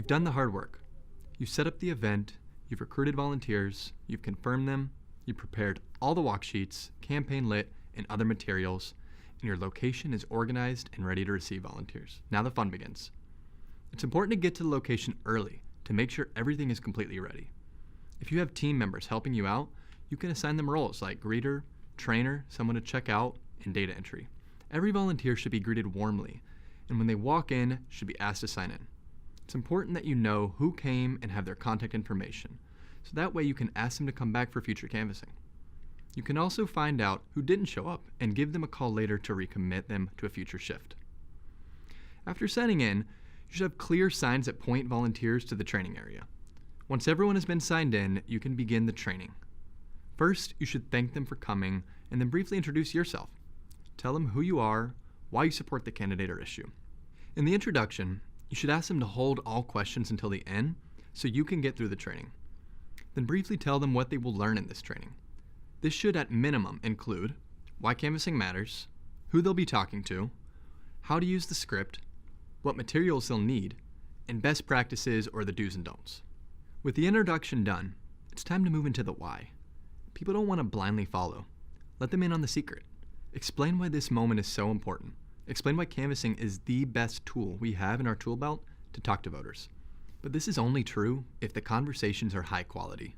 You've done the hard work. You've set up the event, you've recruited volunteers, you've confirmed them, you've prepared all the walk sheets, campaign lit, and other materials, and your location is organized and ready to receive volunteers. Now the fun begins. It's important to get to the location early to make sure everything is completely ready. If you have team members helping you out, you can assign them roles like greeter, trainer, someone to check out, and data entry. Every volunteer should be greeted warmly, and when they walk in, should be asked to sign in. It's important that you know who came and have their contact information, so that way you can ask them to come back for future canvassing. You can also find out who didn't show up and give them a call later to recommit them to a future shift. After signing in, you should have clear signs that point volunteers to the training area. Once everyone has been signed in, you can begin the training. First, you should thank them for coming and then briefly introduce yourself. Tell them who you are, why you support the candidate or issue. In the introduction, you should ask them to hold all questions until the end so you can get through the training. Then briefly tell them what they will learn in this training. This should at minimum include why canvassing matters, who they'll be talking to, how to use the script, what materials they'll need, and best practices or the do's and don'ts. With the introduction done, it's time to move into the why. People don't want to blindly follow. Let them in on the secret. Explain why this moment is so important. Explain why canvassing is the best tool we have in our tool belt to talk to voters. But this is only true if the conversations are high quality.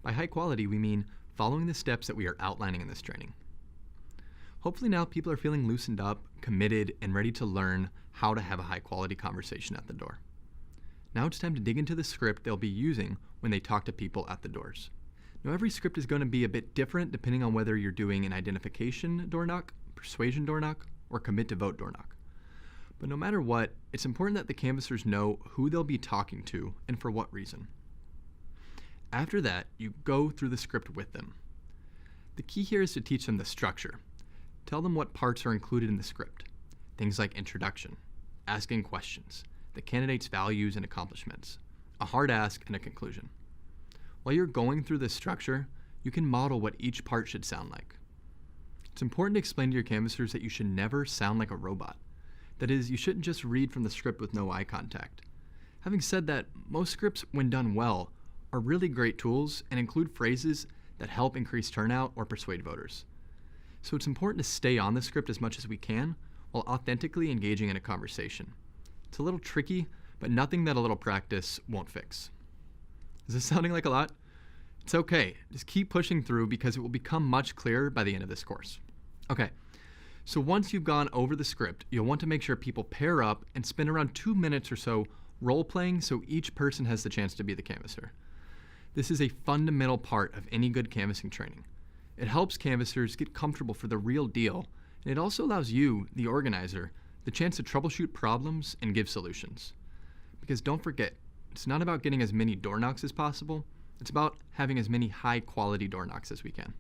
By high quality, we mean following the steps that we are outlining in this training. Hopefully now people are feeling loosened up, committed, and ready to learn how to have a high quality conversation at the door. Now it's time to dig into the script they'll be using when they talk to people at the doors. Now every script is going to be a bit different depending on whether you're doing an identification door knock, persuasion door knock, or commit to vote door knock. But no matter what, it's important that the canvassers know who they'll be talking to and for what reason. After that, you go through the script with them. The key here is to teach them the structure. Tell them what parts are included in the script. Things like introduction, asking questions, the candidate's values and accomplishments, a hard ask, and a conclusion. While you're going through this structure, you can model what each part should sound like. It's important to explain to your canvassers that you should never sound like a robot. That is, you shouldn't just read from the script with no eye contact. Having said that, most scripts, when done well, are really great tools and include phrases that help increase turnout or persuade voters. So it's important to stay on the script as much as we can while authentically engaging in a conversation. It's a little tricky, but nothing that a little practice won't fix. Is this sounding like a lot? It's okay, just keep pushing through because it will become much clearer by the end of this course. Okay, so once you've gone over the script, you'll want to make sure people pair up and spend around 2 minutes or so role-playing so each person has the chance to be the canvasser. This is a fundamental part of any good canvassing training. It helps canvassers get comfortable for the real deal, and it also allows you, the organizer, the chance to troubleshoot problems and give solutions. Because don't forget, it's not about getting as many door knocks as possible, it's about having as many high-quality door knocks as we can.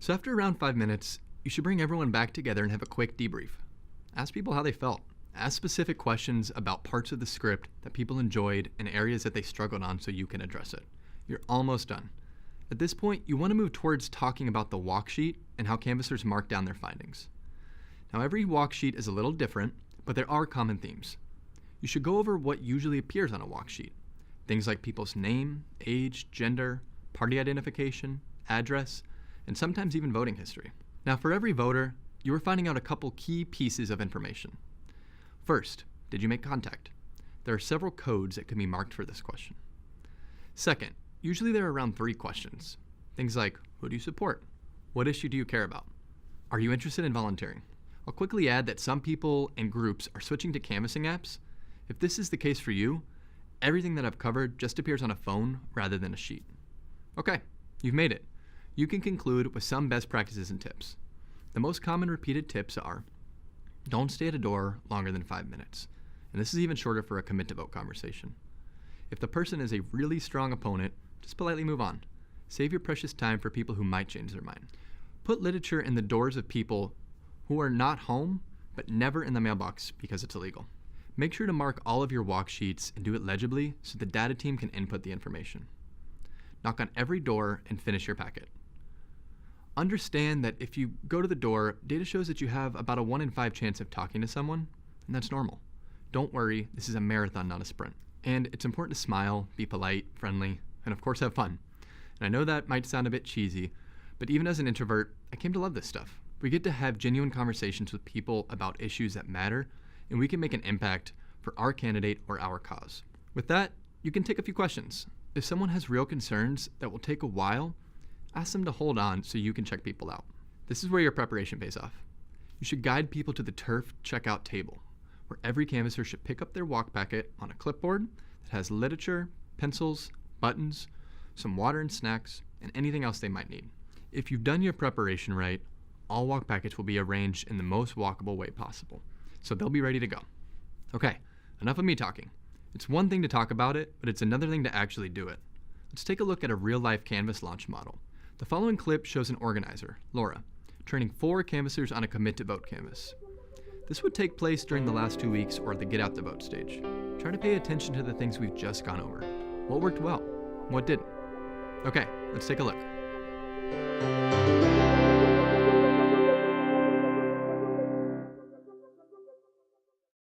So after around 5 minutes, you should bring everyone back together and have a quick debrief. Ask people how they felt. Ask specific questions about parts of the script that people enjoyed and areas that they struggled on so you can address it. You're almost done. At this point, you want to move towards talking about the walk sheet and how canvassers mark down their findings. Now, every walk sheet is a little different, but there are common themes. You should go over what usually appears on a walk sheet. Things like people's name, age, gender, party identification, address, and sometimes even voting history. Now, for every voter, you are finding out a couple key pieces of information. First, did you make contact? There are several codes that can be marked for this question. Second, usually there are around 3 questions. Things like, who do you support? What issue do you care about? Are you interested in volunteering? I'll quickly add that some people and groups are switching to canvassing apps. If this is the case for you, everything that I've covered just appears on a phone rather than a sheet. Okay, you've made it. You can conclude with some best practices and tips. The most common repeated tips are, don't stay at a door longer than 5 minutes. And this is even shorter for a commit to vote conversation. If the person is a really strong opponent, just politely move on. Save your precious time for people who might change their mind. Put literature in the doors of people who are not home, but never in the mailbox because it's illegal. Make sure to mark all of your walk sheets and do it legibly so the data team can input the information. Knock on every door and finish your packet. Understand that if you go to the door, data shows that you have about a 1 in 5 chance of talking to someone, and that's normal. Don't worry, this is a marathon, not a sprint. And it's important to smile, be polite, friendly, and of course have fun. And I know that might sound a bit cheesy, but even as an introvert, I came to love this stuff. We get to have genuine conversations with people about issues that matter, and we can make an impact for our candidate or our cause. With that, you can take a few questions. If someone has real concerns that will take a while, ask them to hold on so you can check people out. This is where your preparation pays off. You should guide people to the turf checkout table, where every canvasser should pick up their walk packet on a clipboard that has literature, pencils, buttons, some water and snacks, and anything else they might need. If you've done your preparation right, all walk packets will be arranged in the most walkable way possible, so they'll be ready to go. Okay, enough of me talking. It's one thing to talk about it, but it's another thing to actually do it. Let's take a look at a real-life Canvas launch model. The following clip shows an organizer, Laura, training 4 canvassers on a commit to vote canvas. This would take place during the last 2 weeks or the get out the vote stage. Try to pay attention to the things we've just gone over. What worked well? What didn't? Okay, let's take a look.